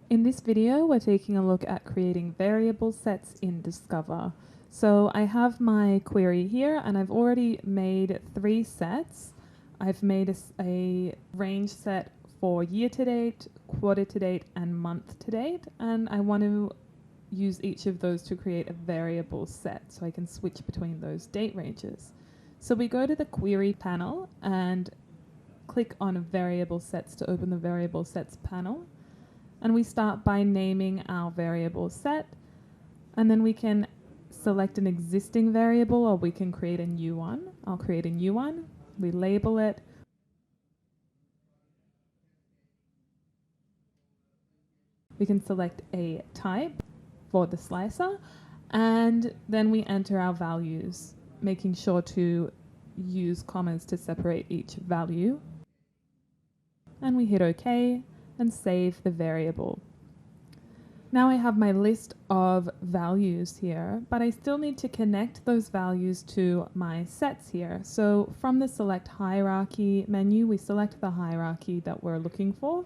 In this video, we're taking a look at creating variable sets in Discover. So I have my query here and I've already made 3 sets. I've made a range set for year to date, quarter to date, and month to date. And I want to use each of those to create a variable set so I can switch between those date ranges. So we go to the query panel and click on variable sets to open the variable sets panel. And we start by naming our variable set, and then we can select an existing variable or we can create a new one. I'll create a new one. We label it. We can select a type for the slicer, and then we enter our values, making sure to use commas to separate each value. And we hit OK and save the variable. Now I have my list of values here, but I still need to connect those values to my sets here. So from the Select Hierarchy menu, we select the hierarchy that we're looking for.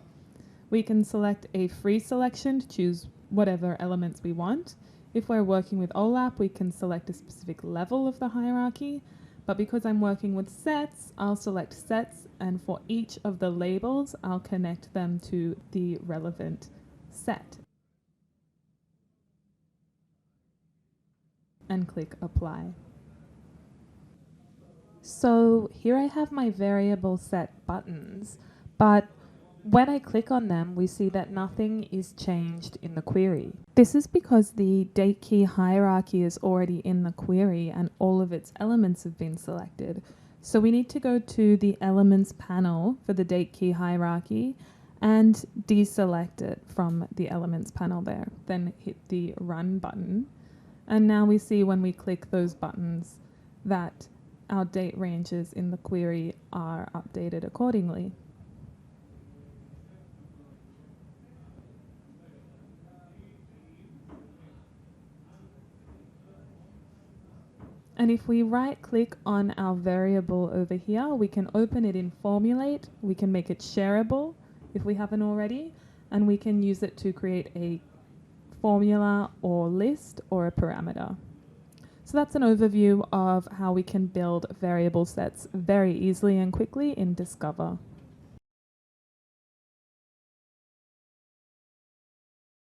We can select a free selection to choose whatever elements we want. If we're working with OLAP, we can select a specific level of the hierarchy. But because I'm working with sets, I'll select sets, and for each of the labels, I'll connect them to the relevant set. And click Apply. So here I have my variable set buttons, but when I click on them, we see that nothing is changed in the query. This is because the date key hierarchy is already in the query and all of its elements have been selected. So we need to go to the Elements panel for the date key hierarchy and deselect it from the Elements panel there. Then hit the Run button. And now we see when we click those buttons that our date ranges in the query are updated accordingly. And if we right click on our variable over here, we can open it in Formulate, we can make it shareable if we haven't already, and we can use it to create a formula or list or a parameter. So that's an overview of how we can build variable sets very easily and quickly in Discover.